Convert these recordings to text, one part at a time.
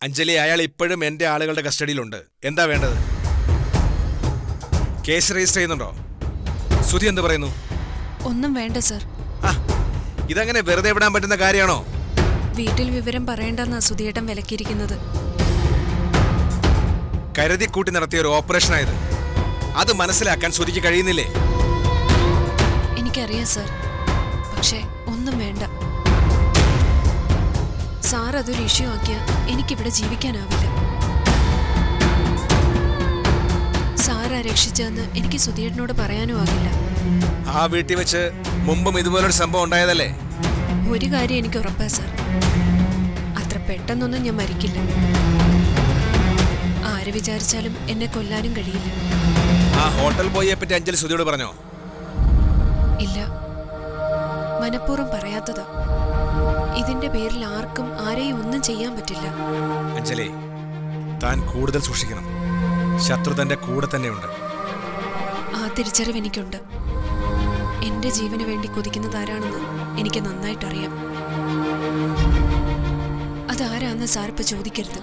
അഞ്ജലി, അയാൾ ഇപ്പോഴും എന്റെ ആളുകളുടെ കസ്റ്റഡിയിലുണ്ട്. എന്താ വേണ്ടത്? കേസ് രജിസ്റ്റർ ചെയ്യുന്നുണ്ടോ? സുധി എന്ത് പറയുന്നു? ഒന്നും വേണ്ട സർ. ഇതങ്ങനെ വെറുതെ വിടാൻ പറ്റുന്ന കാര്യമാണോ? വീട്ടിൽ വിവരം പറയണ്ടെന്നാ സുധിയേട്ടൻ വിലക്കിയിരിക്കുന്നത്. കരുതി കൂട്ടി നടത്തിയ ഒരു ഓപ്പറേഷനായത്. അത് മനസ്സിലാക്കാൻ സുധിക്ക് കഴിയുന്നില്ലേ? എനിക്കറിയാം സർ, പക്ഷേ ഒന്നും വേണ്ട. സാർ അതൊരു ഇഷ്യൂ ആക്കിയാൽ എനിക്കിവിടെ ജീവിക്കാനാവില്ല. സാറാ രക്ഷിച്ചതെന്ന് എനിക്ക് സുധിയേട്ടനോട് പറയാനും ആകില്ല. ആ വീട്ടിൽ വെച്ച് മുമ്പും ഇതുപോലൊരു സംഭവം ഉണ്ടായതല്ലേ? ഒരു കാര്യം എനിക്ക് ഉറപ്പാ സർ, അത്ര പെട്ടെന്നൊന്നും ഞാൻ മരിക്കില്ല. ആര് വിചാരിച്ചാലും എന്നെ കൊല്ലാനും കഴിയില്ല. ആ ഹോട്ടൽ ബോയിയെ പറ്റി അഞ്ജലി സുധിയോട് പറഞ്ഞോ? ഇല്ല, മനഃപൂർവ്വം പറയാത്തതാ. ഇതിന്റെ പേരിൽ ആർക്കും ആരെയും ഒന്നും ചെയ്യാൻ പറ്റില്ല. അഞ്ജലി, താൻ കൂടുതൽ സൂക്ഷിക്കണം. ശത്രു തന്റെ കൂടെ തന്നെയുണ്ട്. ആ തിരിച്ചറിവ് എനിക്കുണ്ട്. എന്റെ ജീവന് വേണ്ടി കൊതിക്കുന്നതാരാണെന്ന് എനിക്ക് നന്നായിട്ടറിയാം. അതാരാന്ന് സാർ ഇപ്പൊ ചോദിക്കരുത്.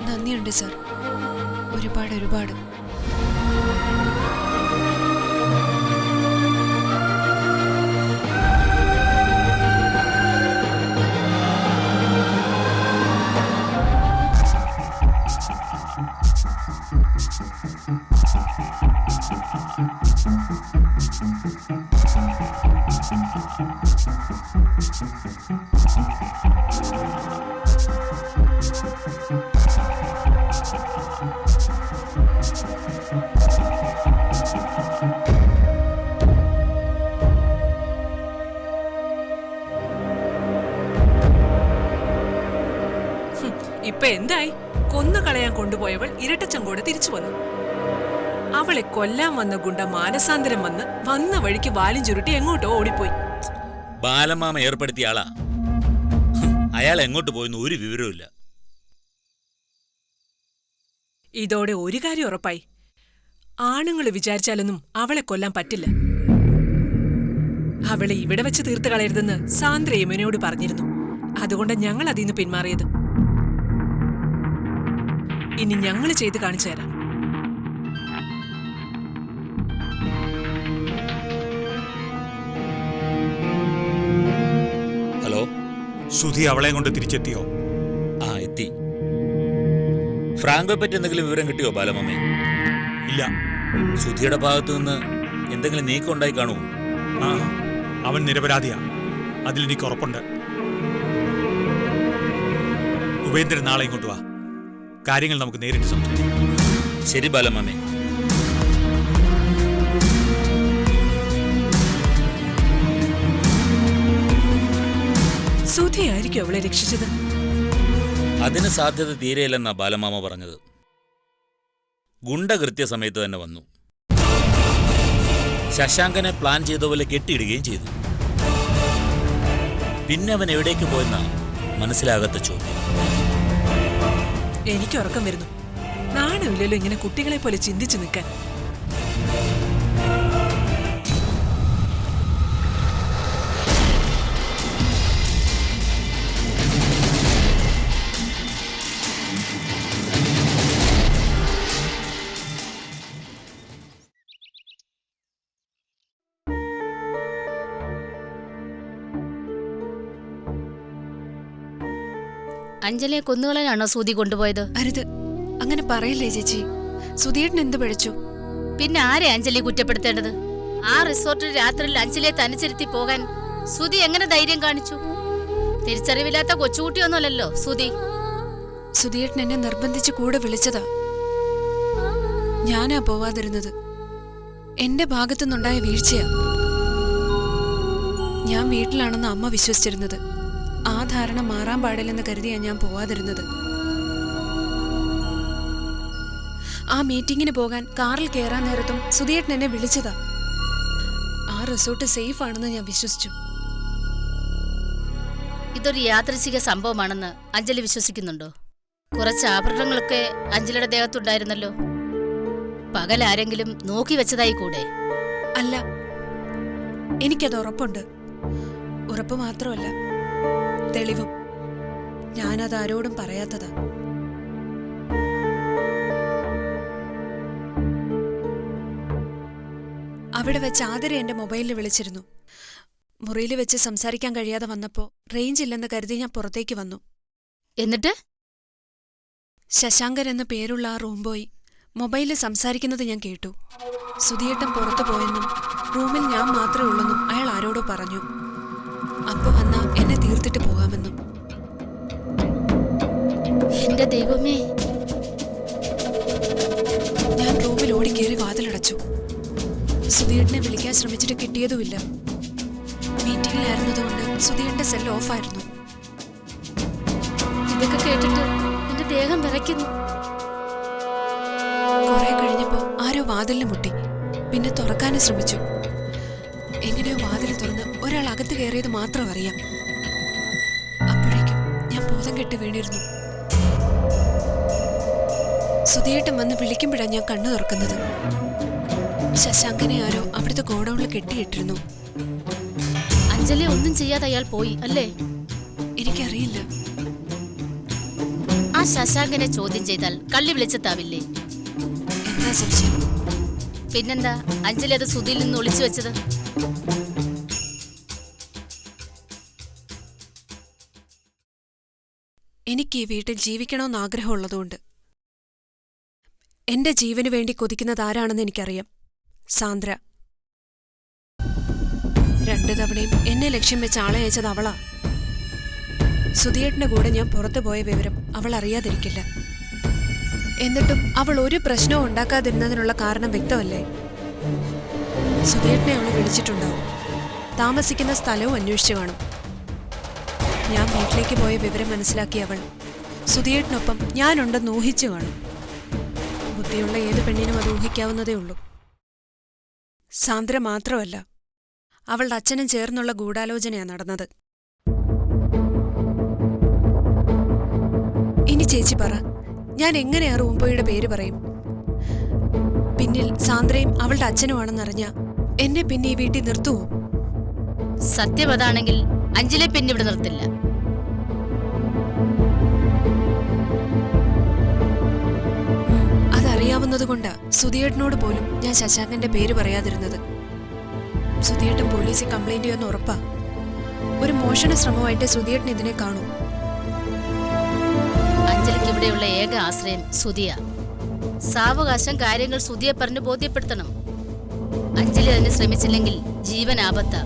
നന്ദിയുണ്ട് സാർ, ഒരുപാട് ഒരുപാട്. ഇപ്പൊ എന്തായി? കൊന്നു കളയാൻ കൊണ്ടുപോയവൾ ഇരട്ടച്ചങ്കോട് തിരിച്ചു വന്നു. അവളെ കൊല്ലാൻ വന്ന ഗുണ്ട മാനസാന്തരം വന്ന വഴിക്ക് വാലും ചുരുട്ടി എങ്ങോട്ടോ ഓടിപ്പോയി. ബാലമാമ ഏർപ്പെടുത്തിയ ആളാ. അയാൾ എങ്ങോട്ട് പോയെന്ന് ഒരു വിവരവുമില്ല. ഇതോടെ ഒരു കാര്യം ഉറപ്പായി, ആണുങ്ങൾ വിചാരിച്ചാലൊന്നും അവളെ കൊല്ലാൻ പറ്റില്ല. അവളെ ഇവിടെ വെച്ച് തീർത്ത് കളയരുതെന്ന് സാന്ദ്ര യമുനയോട് പറഞ്ഞിരുന്നു. അതുകൊണ്ട് ഞങ്ങൾ അതിന്ന് പിന്മാറിയത്. ഇനി ഞങ്ങൾ ചെയ്ത് കാണിച്ചു തരാം. ഹലോ, സുധി അവളെ കൊണ്ട് തിരിച്ചെത്തിയോ? ആ എത്തി. ഫ്രാങ്കോയെ പറ്റി എന്തെങ്കിലും വിവരം കിട്ടിയോ ബാലമാമേ? ഇല്ല. സുധിയുടെ ഭാഗത്തു നിന്ന് എന്തെങ്കിലും നീക്കം ഉണ്ടായി കാണുമോ? ആ, അവൻ നിരപരാധിയാ, അതിലെനിക്ക് ഉറപ്പുണ്ട്. ഉപേന്ദ്രൻ നാളെ ഇങ്ങോട്ട് വാ, കാര്യങ്ങൾ നമുക്ക് നേരിട്ട് സംസാരിക്കാം. ശരി ബാലമാമേ. സുധിയായിരിക്കും അവളെ രക്ഷിച്ചത്. അതിന് സാധ്യത തീരെയില്ലെന്നാ ബാലമാമ പറഞ്ഞത്. ഗുണ്ട കൃത്യസമയത്ത് തന്നെ വന്നു. ശശാങ്കനെ പ്ലാൻ ചെയ്ത പോലെ കെട്ടിയിടുകയും ചെയ്തു. പിന്നെ അവൻ എവിടേക്ക് പോയെന്നാ മനസ്സിലാകാത്ത ചോദ്യം. എനിക്ക് ഉറക്കം വരുന്നു. നാണമില്ലല്ലോ ഇങ്ങനെ കുട്ടികളെ പോലെ ചിന്തിച്ചു നിൽക്കാൻ. അഞ്ജലിയെ കൊന്നുകളയാണോ സൂതി കൊണ്ടുപോയത്? അരുത്, അങ്ങനെ പറയല്ലേ ചേച്ചി. സുധിയേട്ടൻ എന്ത് പിഴച്ചു? പിന്നെ ആരെ അഞ്ജലി കുറ്റപ്പെടുത്തേണ്ടത്? ആ റിസോർട്ടിൽ രാത്രിയിൽ അഞ്ജലിയെ തനിച്ചിരുത്തി പോകാൻ സുധി എങ്ങനെ ധൈര്യം കാണിച്ചു? തിരിച്ചറിവില്ലാത്ത കൊച്ചുകുട്ടിയൊന്നുമല്ലല്ലോ സുധി. സുധിയേട്ടൻ എന്നെ നിർബന്ധിച്ച് കൂടെ വിളിച്ചതാ. ഞാനാ പോവാതിരുന്നത്. എന്റെ ഭാഗത്തുനിന്നുണ്ടായ വീഴ്ചയാ. ഞാൻ വീട്ടിലാണെന്ന് അമ്മ വിശ്വസിച്ചിരുന്നത്. ആ ധാരണ മാറാൻ പാടില്ലെന്ന് കരുതിയാ ഞാൻ പോവാതിരുന്നത്. ആ മീറ്റിങ്ങിന് പോകാൻ കാറിൽ കയറാൻ നേരത്തും സുധിയേട്ടൻ എന്നെ വിളിച്ചതാ. ആ റിസോർട്ട് സേഫ് ആണെന്ന് ഞാൻ വിശ്വസിച്ചു. ഇതൊരു യാദൃച്ഛിക സംഭവമാണെന്ന് അഞ്ജലി വിശ്വസിക്കുന്നുണ്ടോ? കുറച്ച് ആഭരണങ്ങളൊക്കെ അഞ്ജലിയുടെ ദേഹത്തുണ്ടായിരുന്നല്ലോ. പകൽ ആരെങ്കിലും നോക്കി വെച്ചതായി കൂടെ? അല്ല, എനിക്കത് ഉറപ്പുണ്ട്. ഉറപ്പ് മാത്രമല്ല, തെളിവും. ഞാനത് ആരോടും പറയാത്തതാ. അവിടെ വെച്ച് ആതിര എന്റെ മൊബൈലിൽ വിളിച്ചിരുന്നു. മുറിയിൽ വെച്ച് സംസാരിക്കാൻ കഴിയാതെ വന്നപ്പോ റേഞ്ച് ഇല്ലെന്ന് കരുതി ഞാൻ പുറത്തേക്ക് വന്നു. എന്നിട്ട് ശശാങ്കൻ എന്ന പേരുള്ള ആ റൂം ബോയ് മൊബൈലിൽ സംസാരിക്കുന്നത് ഞാൻ കേട്ടു. സുധിയേട്ടൻ പുറത്തു പോയെന്നും റൂമിൽ ഞാൻ മാത്രമേ ഉള്ളെന്നും അയാൾ ആരോടോ പറഞ്ഞു. അപ്പൊ വന്നാ എന്നെ തീർത്തിട്ട് പോകാമെന്നും. എന്റെ ദൈവമേ! ഞാൻ റൂമിൽ ഓടിക്കേറി വാതിലടച്ചു. സുധിയേട്ടനെ വിളിക്കാൻ ശ്രമിച്ചിട്ട് കിട്ടിയതുമില്ല. മീറ്റിംഗിലായിരുന്നതുകൊണ്ട് സുധിയേട്ടന്റെ സെൽ ഓഫായിരുന്നു. ഇതൊക്കെ കേട്ടിട്ട് എന്റെ ദേഹം വിറയ്ക്കുന്നു. കുറെ കഴിഞ്ഞപ്പോ ആരോ വാതിലിന് മുട്ടി. പിന്നെ തുറക്കാനും ശ്രമിച്ചു. എങ്ങനെയോ വാതിൽ തുറന്ന് ഒരാൾ അകത്ത് കയറിയത് മാത്രം അറിയാം. അപ്പോഴേക്കും ഞാൻ ബോധം കെട്ട് വീണിരുന്നു. സുധിയേട്ടൻ വന്ന് വിളിക്കുമ്പോഴാണ് ഞാൻ കണ്ണു തുറക്കുന്നത്. ശശാങ്കനെ ആരോ അവിടുത്തെ ഗോഡൌണിൽ കെട്ടിയിട്ടിരുന്നു. അഞ്ജലി ഒന്നും ചെയ്യാതെ അയാൾ പോയി അല്ലേ? എനിക്കറിയില്ല. ആ ശശാങ്കനെ ചോദ്യം ചെയ്താൽ കള്ളി വിളിച്ചെത്താവില്ലേ? എന്താ സംശയം? പിന്നെന്താ അഞ്ജലി അത് സുധിയിൽ നിന്ന് ഒളിച്ചു വെച്ചത്? എനിക്ക് ഈ വീട്ടിൽ ജീവിക്കണമെന്ന് ആഗ്രഹമുള്ളതുകൊണ്ട്. എന്റെ ജീവന് വേണ്ടി കൊതിക്കുന്നത് ആരാണെന്ന് എനിക്കറിയാം. സാന്ദ്ര. 2 തവണയും എന്നെ ലക്ഷ്യം വെച്ച് ആളെ അയച്ചത് അവളാ. സുധിയേട്ടന്റെ കൂടെ ഞാൻ പുറത്തു പോയ വിവരം അവൾ അറിയാതിരിക്കില്ല. എന്നിട്ടും അവൾ ഒരു പ്രശ്നവും ഉണ്ടാക്കാതിരുന്നതിനുള്ള കാരണം വ്യക്തമല്ലേ? സുധിയേട്ടനെ അവൾ വിളിച്ചിട്ടുണ്ടാവും. താമസിക്കുന്ന സ്ഥലവും അന്വേഷിച്ചു കാണും. ഞാൻ വീട്ടിലേക്ക് പോയ വിവരം മനസ്സിലാക്കിയ അവൾ സുധിയേട്ടനൊപ്പം ഞാനുണ്ടെന്ന് ഊഹിച്ചു കാണും. ബുദ്ധിയുള്ള ഏത് പെണ്ണിനും അത് ഊഹിക്കാവുന്നതേ ഉള്ളൂ. സാന്ദ്ര മാത്രമല്ല, അവളുടെ അച്ഛനും ചേർന്നുള്ള ഗൂഢാലോചനയാണ് നടന്നത്. ഇനി ചേച്ചി പറ, ഞാൻ എങ്ങനെയാ റൂംബോയുടെ പേര് പറയും? പിന്നിൽ സാന്ദ്രയും അവളുടെ അച്ഛനുമാണെന്നറിഞ്ഞ എന്നെ പിന്നെ ഈ വീട്ടിൽ നിർത്തുവോ? സത്യം അതാണെങ്കിൽ അഞ്ജലിയെ പിന്നെ ഇവിടെ നിർത്തില്ല. അതറിയാവുന്നതുകൊണ്ടാ സുധിയേട്ടനോട് പോലും ഞാൻ ശശാങ്കന്റെ പേര് പറയാതിരുന്നത്. സുധിയേട്ടൻ പോലീസിൽ കംപ്ലൈന്റ് ചെയ്യുമെന്ന് ഉറപ്പാ. ഒരു മോഷണ ശ്രമമായിട്ട് സുധിയേട്ടൻ ഇതിനെ കാണൂ. അഞ്ജലിക്ക് ഇവിടെയുള്ള ഏക ആശ്രയം സുധിയ. സാവകാശം കാര്യങ്ങൾ സുധിയെ പറഞ്ഞ് ബോധ്യപ്പെടുത്തണം. അഞ്ജലി അതിന് ശ്രമിച്ചില്ലെങ്കിൽ ജീവൻ ആപത്താ.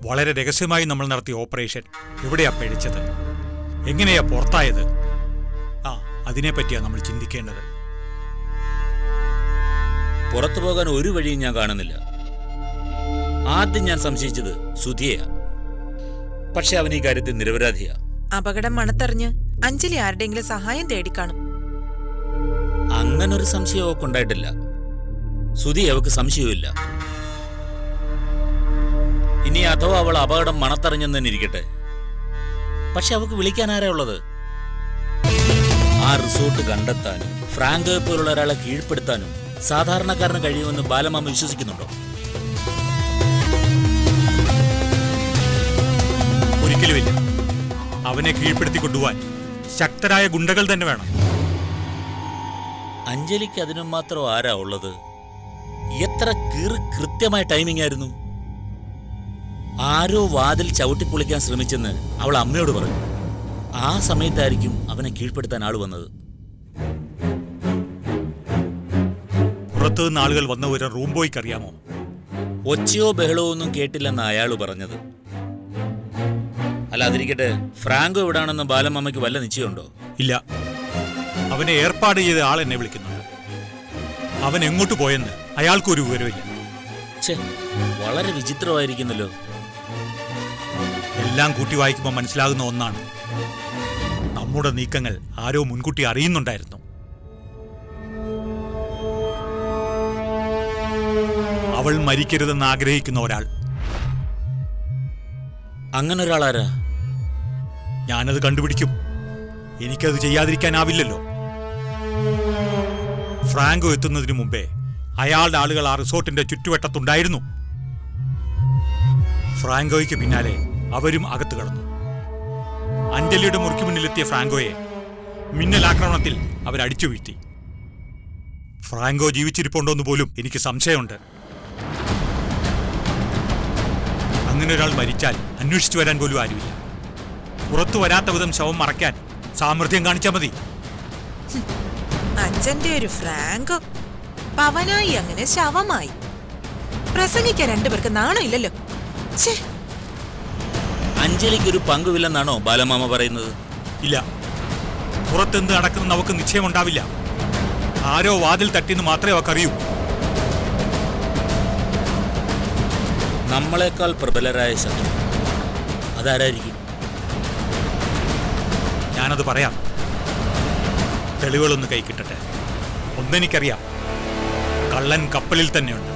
വളരെ രഹസ്യമായി നമ്മൾ നടത്തിയ ഓപ്പറേഷൻ എവിടെയാ പിഴച്ചത്? എങ്ങനെയാ പുറത്തായത്? അതിനെപ്പറ്റിയാ നമ്മൾ ചിന്തിക്കേണ്ടത്. പുറത്തു പോകാൻ ഒരു വഴിയും ഞാൻ കാണുന്നില്ല. ആദ്യം ഞാൻ സംശയിച്ചത് സുധിയെയാ. പക്ഷെ അവൻ ഈ കാര്യത്തിൽ നിരപരാധിയാ. അപകടം മണത്തറിഞ്ഞ് അഞ്ജലി ആരുടെയെങ്കിലും സഹായം തേടിക്കാണും. അങ്ങനൊരു സംശയം അവൾക്ക് ഉണ്ടായിട്ടില്ല. സുധി അവൾക്ക് സംശയവുമില്ല. ഇനി അഥവാ അവൾ അപകടം മണത്തറിഞ്ഞെന്ന് തന്നെ ഇരിക്കട്ടെ, പക്ഷെ അവൾക്ക് വിളിക്കാൻ ആരാ ഉള്ളത്? ആ റിസോർട്ട് കണ്ടെത്താനും ഫ്രാങ്കോയെ പോലുള്ള ഒരാളെ കീഴ്പ്പെടുത്താനും സാധാരണക്കാരന് കഴിയുമെന്ന് ബാലമാമ വിശ്വസിക്കുന്നുണ്ടോ? ഒരിക്കലുമില്ല. അവനെ കീഴ്പ്പെടുത്തി കൊണ്ടുപോവാൻ ശക്തരായ ഗുണ്ടകൾ തന്നെ വേണം. അഞ്ജലിക്ക് അതിനും മാത്രം ആരാ ഉള്ളത്? എത്ര കൃത്യമായ ടൈമിംഗ് ആയിരുന്നു. ആരോ വാതിൽ ചവിട്ടിപ്പൊളിക്കാൻ ശ്രമിച്ചെന്ന് അവൾ അമ്മയോട് പറഞ്ഞു. ആ സമയത്തായിരിക്കും അവനെ കീഴ്പ്പെടുത്താൻ ആള് വന്നത്. പുറത്തുനിന്ന് ആളുകൾ വന്ന ഒരു റൂം ബോയ്ക്ക് അറിയാമോ? ഒച്ചയോ ബഹളമോ ഒന്നും കേട്ടില്ലെന്ന് അയാൾ പറഞ്ഞത്. അല്ല, അതിരിക്കട്ടെ, ഫ്രാങ്കോ എവിടാണെന്ന് ബാലമ്മയ്ക്ക് വല്ല നിശ്ചയമുണ്ടോ? ഇല്ല. അവനെ ഏർപ്പാട് ചെയ്ത ആൾ എന്നെ വിളിക്കുന്നുണ്ട്. അവൻ എങ്ങോട്ട് പോയെന്ന് അയാൾക്കൊരു വിവരമില്ല. വളരെ വിചിത്രമായിരിക്കുന്നല്ലോ. എല്ലാം കൂട്ടി വായിക്കുമ്പോൾ മനസ്സിലാകുന്ന ഒന്നാണ്, നമ്മുടെ നീക്കങ്ങൾ ആരോ മുൻകൂട്ടി അറിയുന്നുണ്ടായിരുന്നു. അവൾ മരിക്കരുതെന്ന് ആഗ്രഹിക്കുന്ന ഒരാൾ. അങ്ങനെ ഒരാളാരാ? ഞാനത് കണ്ടുപിടിക്കും. എനിക്കത് ചെയ്യാതിരിക്കാനാവില്ലല്ലോ. ഫ്രാങ്കോ എത്തുന്നതിന് മുമ്പേ അയാളുടെ ആളുകൾ ആ റിസോർട്ടിന്റെ ചുറ്റുവട്ടത്തുണ്ടായിരുന്നു. ഫ്രാങ്കോയ്ക്ക് പിന്നാലെ അവരും അകത്ത് കടന്നു. അഞ്ജലിയുടെ മുറിക്ക് മുന്നിലെത്തിയ ഫ്രാങ്കോയെ മിന്നലാക്രമണത്തിൽ അവരടിച്ചു വീഴ്ത്തി. ഫ്രാങ്കോ ജീവിച്ചിരിപ്പുണ്ടോന്ന് പോലും എനിക്ക് സംശയമുണ്ട്. അങ്ങനെ ഒരാൾ മരിച്ചാൽ അന്വേഷിച്ചു വരാൻ പോലും ആരുമില്ല. പുറത്തു വരാത്ത വിധം ശവം മറയ്ക്കാൻ സാമർഥ്യം കാണിച്ചാൽ മതി. അച്ഛന്റെ ഒരു ഫ്രാങ്കോ പവനായി അങ്ങനെ ശവമായി. പ്രസംഗിക്കാൻ രണ്ടുപേർക്ക് നാണമില്ലല്ലോ. ഛേ, അഞ്ജലിക്കൊരു പങ്കുമില്ലെന്നാണോ ബാലമാമ പറയുന്നത്? ഇല്ല, പുറത്തെന്ത് നടക്കുന്ന നമുക്ക് നിശ്ചയമുണ്ടാവില്ല. ആരോ വാതിൽ തട്ടിന്ന് മാത്രമേ അവക്കറിയൂ. നമ്മളെക്കാൾ പ്രബലരായ ശത്രു അതാരായിരിക്കും? ഞാനത് പറയാം. തെളിവുകളൊന്ന് കൈ കിട്ടട്ടെ. ഒന്നെനിക്കറിയാം, കള്ളൻ കപ്പലിൽ തന്നെയുണ്ട്.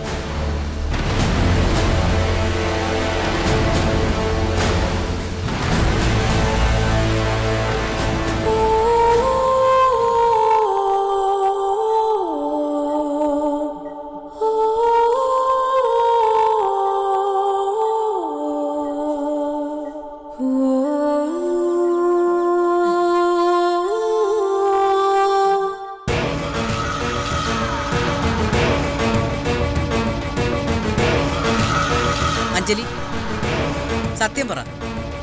അഞ്ജലി, സത്യം പറ,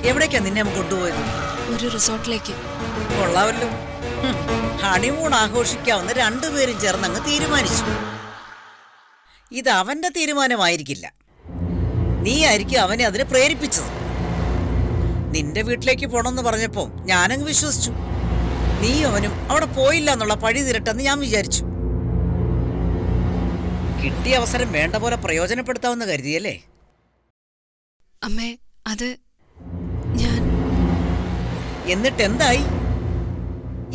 എവിടേക്കാ നിന്നെ അവൻ കൊണ്ടുപോയത്? ഒരു റിസോർട്ടിലേക്ക്. കൊള്ളാവല്ലോ. ഹണിമൂൺ ആഘോഷിക്കാവുന്ന രണ്ടുപേരും ചേർന്നങ്ങ് തീരുമാനിച്ചു. ഇത് അവന്റെ തീരുമാനമായിരിക്കില്ല. നീ ആയിരിക്കും അവനെ അതിനെ പ്രേരിപ്പിച്ചത്. നിന്റെ വീട്ടിലേക്ക് പോണമെന്ന് പറഞ്ഞപ്പോ ഞാനങ്ങ് വിശ്വസിച്ചു. നീ അവനും അവിടെ പോയില്ല എന്നുള്ള പഴി തിരട്ടെന്ന് ഞാൻ വിചാരിച്ചു. കിട്ടിയ അവസരം വേണ്ട പോലെ പ്രയോജനപ്പെടുത്താമെന്ന് കരുതിയല്ലേ? അമ്മേ, അത് ഞാൻ... എന്നിട്ട് എന്തായി?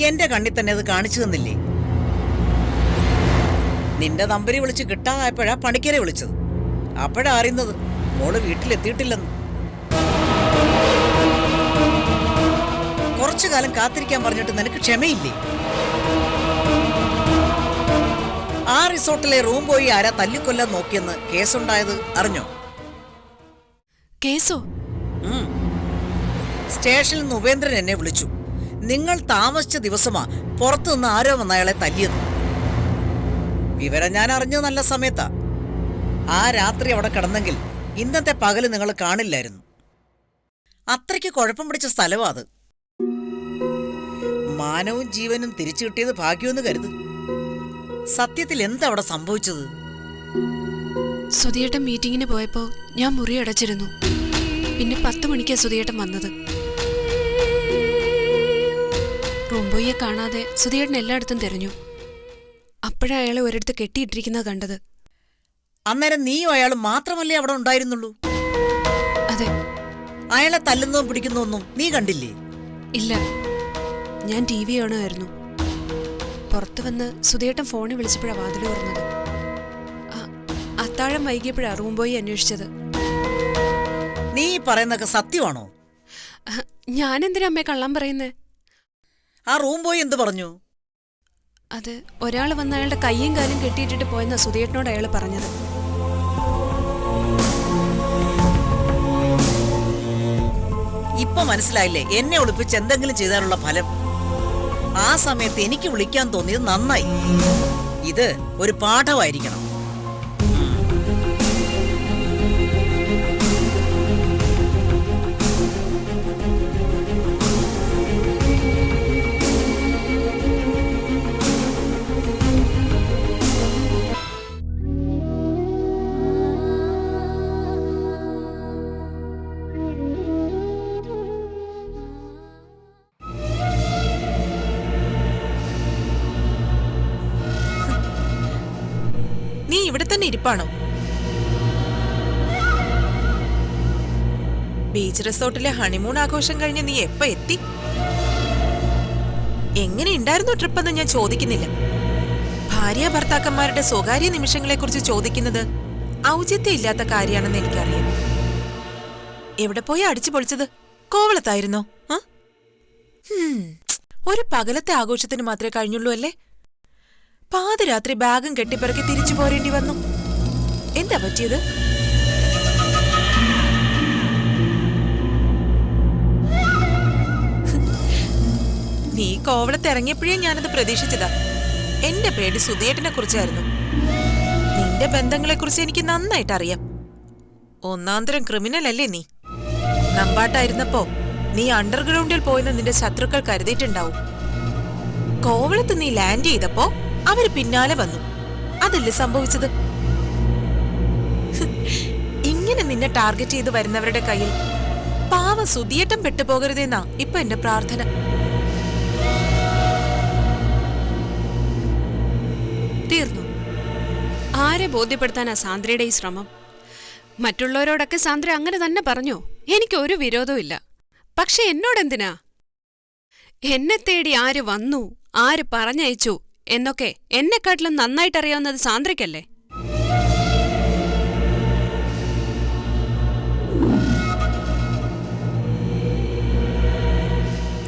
എന്റെ കണ്ണിൽ തന്നെ അത് കാണിച്ചു തന്നില്ലേ? നിന്റെ നമ്പരി വിളിച്ച് കിട്ടാതായപ്പോഴാ പണിക്കരെ വിളിച്ചത്. അപ്പോഴാ അറിയുന്നത് മോള് വീട്ടിലെത്തിയിട്ടില്ലെന്ന്. കുറച്ചു കാലം കാത്തിരിക്കാൻ പറഞ്ഞിട്ട് നിനക്ക് ക്ഷമയില്ലേ? ആ റിസോർട്ടിലെ റൂം പോയി ആരാ തല്ലിക്കൊല്ലാൻ നോക്കിയെന്ന് കേസുണ്ടായത് അറിഞ്ഞോ? കേസോ? സ്റ്റേഷനിൽ നിന്ന് ഉപേന്ദ്രൻ എന്നെ വിളിച്ചു. നിങ്ങൾ താമസിച്ച ദിവസമാ പുറത്തുനിന്ന് ആരോ വന്ന് അയാളെ തല്ലിയത്. വിവരം ഞാൻ അറിഞ്ഞത് നല്ല സമയത്താ. ആ രാത്രി അവിടെ കിടന്നെങ്കിൽ ഇന്നത്തെ പകല് നിങ്ങൾ കാണില്ലായിരുന്നു. അത്രയ്ക്ക് കുഴപ്പം പിടിച്ച സ്ഥലമാ അത്. മാനവും ജീവനും തിരിച്ചു കിട്ടിയത് ഭാഗ്യമെന്ന് കരുത്. സത്യത്തിൽ എന്താ അവിടെ സംഭവിച്ചത്? സുധിയേട്ടൻ മീറ്റിങ്ങിന് പോയപ്പോ ഞാൻ മുറി അടച്ചിരുന്നു. പിന്നെ 10 മണിക്കാ സുധിയേട്ടൻ വന്നത്. റൂംബോയെ കാണാതെ സുധിയേട്ടൻ എല്ലായിടത്തും തിരഞ്ഞു. അപ്പോഴാ അയാളെ ഒരിടത്ത് കെട്ടിയിട്ടിരിക്കുന്നത് കണ്ടത്. അന്നേരം നീയും അയാളും മാത്രമല്ലേ അവിടെ ഉണ്ടായിരുന്നുള്ളൂ? അതെ. അയാളെ തല്ലുന്നതും പിടിക്കുന്നതൊന്നും നീ കണ്ടില്ലേ? ഇല്ല, ഞാൻ TV കാണുമായിരുന്നു. പുറത്തു വന്ന് സുധിയേട്ടൻ ഫോണിൽ വിളിച്ചപ്പോഴാ വാതിൽ തുറന്നത്. അത്താഴം വൈകിയപ്പോഴാ റൂംബോയെ അന്വേഷിച്ചത്. നീ പറയുന്നൊക്കെ സത്യമാണോ? ഞാനെന്തിനാ അമ്മേ കള്ളം പറയുന്നേ? ആ റൂം ബോയ് എന്ത് പറഞ്ഞു? അത് ഒരാൾ വന്ന് അയാളുടെ കയ്യും കാലും കെട്ടിയിട്ടിട്ട് പോയെന്നാ സുധിയേട്ടനോട് അയാൾ പറഞ്ഞത്. ഇപ്പൊ മനസ്സിലായില്ലേ എന്നെ ഒളിപ്പിച്ച് എന്തെങ്കിലും ചെയ്താലുള്ള ഫലം? ആ സമയത്ത് എനിക്ക് വിളിക്കാൻ തോന്നിയത് നന്നായി. ഇത് ഒരു പാഠമായിരിക്കണം. നീ ഇവിടെ തന്നെ ഇരിപ്പാണോ? ബീച്ച് റിസോർട്ടിലെ ഹണിമൂൺ ആഘോഷം കഴിഞ്ഞ് നീ എപ്പോ എത്തി? എങ്ങനെ ഉണ്ടായിരുന്നു ട്രിപ്പെന്ന് ഞാൻ ചോദിക്കുന്നില്ല. ഭാര്യ ഭർത്താക്കന്മാരുടെ സ്വകാര്യ നിമിഷങ്ങളെ കുറിച്ച് ചോദിക്കുന്നത് ഔചിത്യം ഇല്ലാത്ത കാര്യമാണെന്ന് എനിക്കറിയാം. എവിടെ പോയി അടിച്ചു പൊളിച്ചത്? കോവളത്തായിരുന്നോ? ഒരു പകലത്തെ ആഘോഷത്തിന് മാത്രമേ കഴിഞ്ഞുള്ളൂ അല്ലേ? പാതിരാത്രി ബാഗും കെട്ടിപ്പിറക്കി തിരിച്ചു പോരേണ്ടി വന്നു. എന്താ പറ്റിയത്? നീ കോവളത്ത് ഇറങ്ങിയപ്പോഴേ ഞാനത് പ്രതീക്ഷിച്ചതാ. എന്റെ പേടി സുധിയേട്ടനെ കുറിച്ചായിരുന്നു. നിന്റെ ബന്ധങ്ങളെ കുറിച്ച് എനിക്ക് നന്നായിട്ട് അറിയാം. ഒന്നാന്തരം ക്രിമിനൽ അല്ലേ നീ? നമ്പാട്ടായിരുന്നപ്പോ നീ അണ്ടർഗ്രൗണ്ടിൽ പോയെന്ന് നിന്റെ ശത്രുക്കൾ കരുതിയിട്ടുണ്ടാവും. കോവളത്ത് നീ ലാൻഡ് ചെയ്തപ്പോ അവര് പിന്നാലെ വന്നു. അതല്ലേ സംഭവിച്ചത്? ഇങ്ങനെ നിന്നെ ടാർഗറ്റ് ചെയ്ത് വരുന്നവരുടെ കയ്യിൽ പാവം സുധിയേട്ടം പെട്ടുപോകരുതെന്നാ ഇപ്പൊ എന്റെ പ്രാർത്ഥന. തീർന്നു. ആരെ ബോധ്യപ്പെടുത്താനാ സാന്ദ്രയുടെ ഈ ശ്രമം? മറ്റുള്ളവരോടൊക്കെ സാന്ദ്ര അങ്ങനെ തന്നെ പറഞ്ഞോ? എനിക്കൊരു വിരോധവും ഇല്ല. പക്ഷെ എന്നോടെന്തിനാ? എന്നെ തേടി ആര് വന്നു, ആര് പറഞ്ഞയച്ചു എന്നൊക്കെ എന്നെക്കാട്ടിലും നന്നായിട്ടറിയാവുന്നത് സാന്ദ്രയ്ക്കല്ലേ?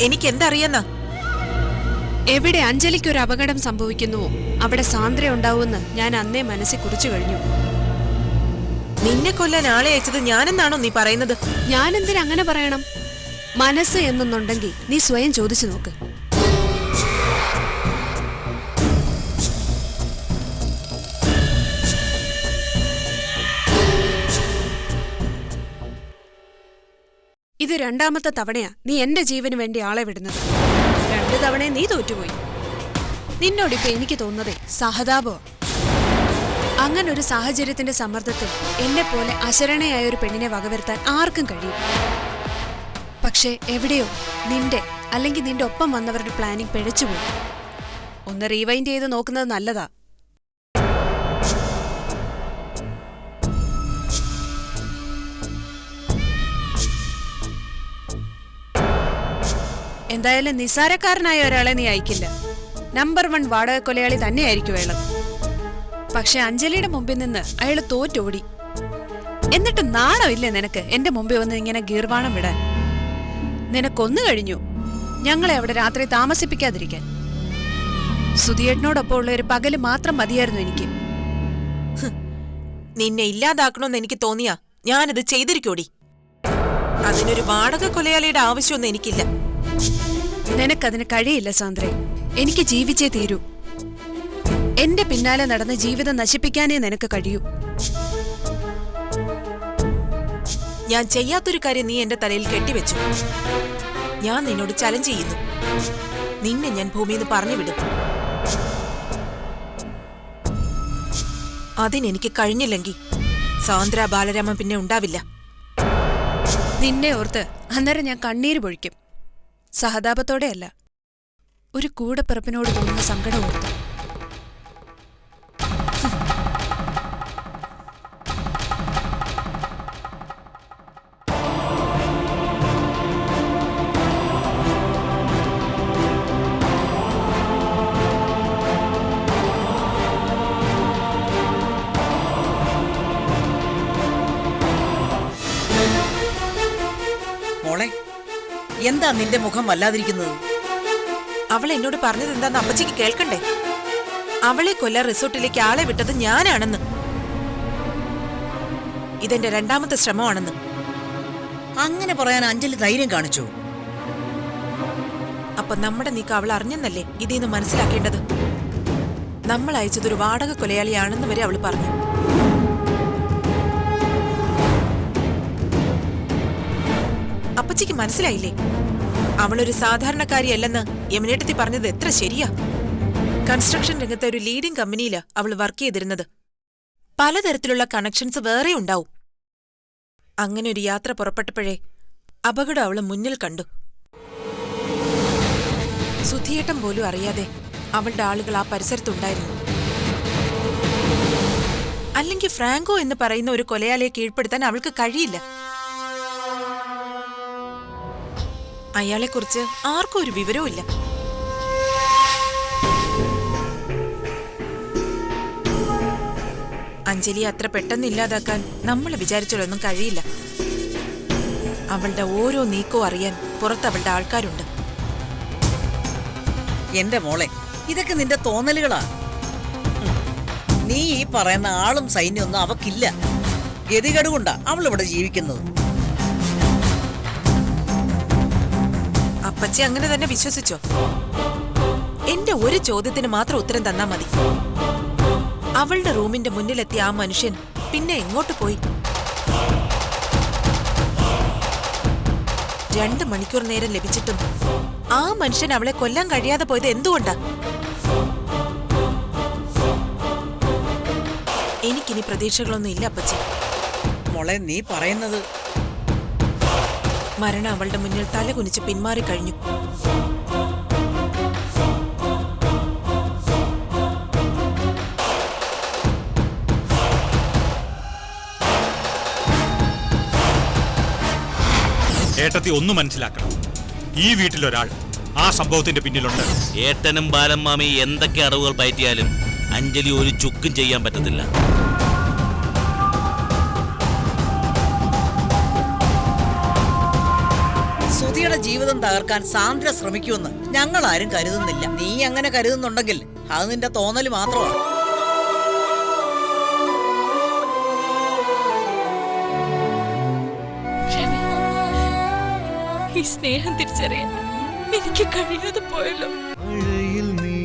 എനിക്കെന്തറിയാന്നാ? എവിടെ അഞ്ജലിക്കൊരു അപകടം സംഭവിക്കുന്നുവോ അവിടെ സാന്ദ്ര ഉണ്ടാവുമെന്ന് ഞാൻ അന്നേ മനസ്സിൽ കുറിച്ചു കഴിഞ്ഞു. നിന്നെ കൊല്ലാൻ ആളെ അയച്ചത് ഞാനെന്നാണോ നീ പറയുന്നത്? ഞാനെന്തിനാ അങ്ങനെ പറയണം? മനസ്സ് എന്നൊന്നുണ്ടെങ്കിൽ നീ സ്വയം ചോദിച്ചു നോക്ക്. ഇത് രണ്ടാമത്തെ തവണയാ നീ എന്റെ ജീവന് വേണ്ടി ആളെ വിടുന്നത്. 2 തവണയും നീ തോറ്റുപോയി. നിന്നോടിപ്പോ എനിക്ക് തോന്നുന്നതേ സഹതാപോ. അങ്ങനൊരു സാഹചര്യത്തിന്റെ സമ്മർദ്ദത്തിൽ എന്നെപ്പോലെ അശരണയായ ഒരു പെണ്ണിനെ വകവരുത്താൻ ആർക്കും കഴിയും. പക്ഷേ എവിടെയോ നിന്റെ അല്ലെങ്കിൽ നിന്റെ ഒപ്പം വന്നവരുടെ പ്ലാനിംഗ് പിഴച്ചുപോയി. ഒന്ന് റീവൈൻഡ് ചെയ്ത് നോക്കുന്നത് നല്ലതാ. എന്തായാലും നിസ്സാരക്കാരനായ ഒരാളെ നീ അയക്കില്ല. നമ്പർ 1 വാടക കൊലയാളി തന്നെയായിരിക്കും അയാൾ. പക്ഷെ അഞ്ജലിയുടെ മുമ്പിൽ നിന്ന് അയാൾ തോറ്റോടി. എന്നിട്ട് നാണമില്ലേ നിനക്ക് എന്റെ മുമ്പിൽ വന്ന് ഇങ്ങനെ ഗീർവാണം വിടാൻ? നിനക്കൊന്നു കഴിഞ്ഞു ഞങ്ങളെ അവിടെ രാത്രി താമസിപ്പിക്കാതിരിക്കാൻ. സുധിയേട്ടനോടൊപ്പം ഉള്ള ഒരു പകല് മാത്രം മതിയായിരുന്നു എനിക്ക്. നിന്നെ ഇല്ലാതാക്കണമെന്ന് എനിക്ക് തോന്നിയാ ഞാനത് ചെയ്തിരിക്കോടി. അതിനൊരു വാടക കൊലയാളിയുടെ ആവശ്യമൊന്നും എനിക്കില്ല. നിനക്കതിന് കഴിയില്ല സാന്ദ്രേ. എനിക്ക് ജീവിച്ചേ തീരൂ. എന്റെ പിന്നാലെ നടന്ന് ജീവിതം നശിപ്പിക്കാനേ നിനക്ക് കഴിയൂ. ഞാൻ ചെയ്യാത്തൊരു കാര്യം നീ എന്റെ തലയിൽ കെട്ടിവെച്ചു. ഞാൻ നിന്നോട് ചലഞ്ച് ചെയ്യുന്നു. നിന്നെ ഞാൻ ഭൂമിന്ന് പറഞ്ഞു വിടും. അതിനെനിക്ക് കഴിഞ്ഞില്ലെങ്കിൽ സാന്ദ്ര ബാലരാമൻ പിന്നെ ഉണ്ടാവില്ല. നിന്നെ ഓർത്ത് അന്നേരം ഞാൻ കണ്ണീര് പൊഴിക്കും. സഹതാപത്തോടെയല്ല, ഒരു കൂടപ്പിറപ്പിനോട് തോന്നുന്ന സങ്കടം ഓർത്ത്. മോളെ, എന്താ നിന്റെ മുഖം വല്ലാതിരിക്കുന്നത്? അവൾ എന്നോട് പറഞ്ഞത് എന്താന്ന് അമ്മച്ചിക്ക് കേൾക്കണ്ടേ? അവളെ കൊല്ലാൻ റിസോർട്ടിലേക്ക് ആളെ വിട്ടത് ഞാനാണെന്ന്. ഇതെന്റെ 2ാമത്തെ ശ്രമമാണെന്ന്. അങ്ങനെ പറയാൻ അഞ്ജലി ധൈര്യം കാണിച്ചു. അപ്പൊ നമ്മുടെ നീക്കം അവൾ അറിഞ്ഞെന്നല്ലേ ഇതിന്ന് മനസ്സിലാക്കേണ്ടത്? നമ്മൾ അയച്ചതൊരു വാടക കൊലയാളിയാണെന്ന് വരെ അവൾ പറഞ്ഞു. അപ്പച്ചിക്ക് മനസ്സിലായില്ലേ? അവളൊരു സാധാരണക്കാരിയല്ലെന്ന് യമുനേട്ടത്തി പറഞ്ഞത് എത്ര ശരിയാ. കൺസ്ട്രക്ഷൻ രംഗത്തെ ഒരു ലീഡിംഗ് കമ്പനിയിലാ അവൾ വർക്ക് ചെയ്തിരുന്നത്. പലതരത്തിലുള്ള കണക്ഷൻസ് വേറെ ഉണ്ടാവും. അങ്ങനെ ഒരു യാത്ര പുറപ്പെട്ടപ്പോഴേ അപകടം അവള് മുന്നിൽ കണ്ടു. സുധിയേട്ടൻ പോലും അറിയാതെ അവളുടെ ആളുകൾ ആ പരിസരത്തുണ്ടായിരുന്നു. അല്ലെങ്കിൽ ഫ്രാങ്കോ എന്ന് പറയുന്ന ഒരു കൊലയാളിയെ കീഴ്പ്പെടുത്താൻ അവൾക്ക് കഴിയില്ല. അയാളെക്കുറിച്ച് ആർക്കും ഒരു വിവരവും ഇല്ല. അഞ്ജലിയെ അത്ര പെട്ടെന്ന് ഇല്ലാതാക്കാൻ നമ്മൾ വിചാരിച്ചാലൊന്നും കഴിയില്ല. അവളുടെ ഓരോ നീക്കവും അറിയാൻ പുറത്ത് അവളുടെ ആൾക്കാരുണ്ട്. എന്റെ മോളെ, ഇതൊക്കെ നിന്റെ തോന്നലുകളാ. നീ ഈ പറയുന്ന ആളും സൈന്യമൊന്നും അവക്കില്ല. ഗതികേട് കൊണ്ടാ അവൾ ഇവിടെ ജീവിക്കുന്നത്. അപ്പച്ചി അങ്ങനെ തന്നെ വിശ്വസിച്ചോ? എന്റെ ഒരു ചോദ്യത്തിന് മാത്രം ഉത്തരം തന്നാ മതി. അവളുടെ റൂമിന്റെ മുന്നിലെത്തിയ ആ മനുഷ്യൻ പിന്നെ എങ്ങോട്ട് പോയി? 2 മണിക്കൂർ നേരം ലഭിച്ചിട്ടും ആ മനുഷ്യൻ അവളെ കൊല്ലാൻ കഴിയാതെ പോയത് എന്തുകൊണ്ടാ? എനിക്കിനി പ്രതീക്ഷകളൊന്നും ഇല്ല അപ്പച്ചി. മോളെ, നീ പറയുന്നത് മരണം അവളുടെ മുന്നിൽ തല കുനിച്ച് പിന്മാറിക്കഴിഞ്ഞു. ഏട്ടത്തി ഒന്ന് മനസ്സിലാക്കണം, ഈ വീട്ടിലൊരാൾ ആ സംഭവത്തിന്റെ പിന്നിലുണ്ട്. ഏട്ടനും ബാലമ്മാമി എന്തൊക്കെ അറിവുകൾ പയറ്റിയാലും അഞ്ജലി ഒരു ചുക്കും ചെയ്യാൻ പറ്റത്തില്ല. സുധിയുടെ ജീവിതം തകർക്കാൻ സാന്ദ്ര ശ്രമിക്കുമെന്ന് ഞങ്ങൾ ആരും കരുതുന്നില്ല. നീ അങ്ങനെ കരുതുന്നുണ്ടെങ്കിൽ അത് നിന്റെ തോന്നൽ മാത്രമാണ്. ഈ സ്നേഹം തിരിച്ചറിയാൻ എനിക്ക് കഴിയാതെ പോയല്ലോ. മഴയിൽ നീ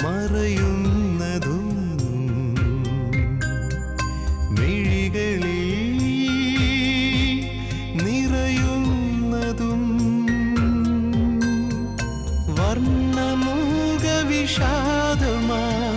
മറയുന്നതും മിഴികളിൽ നിറയുന്നതും വർണ്ണമൂക വിഷാദമായി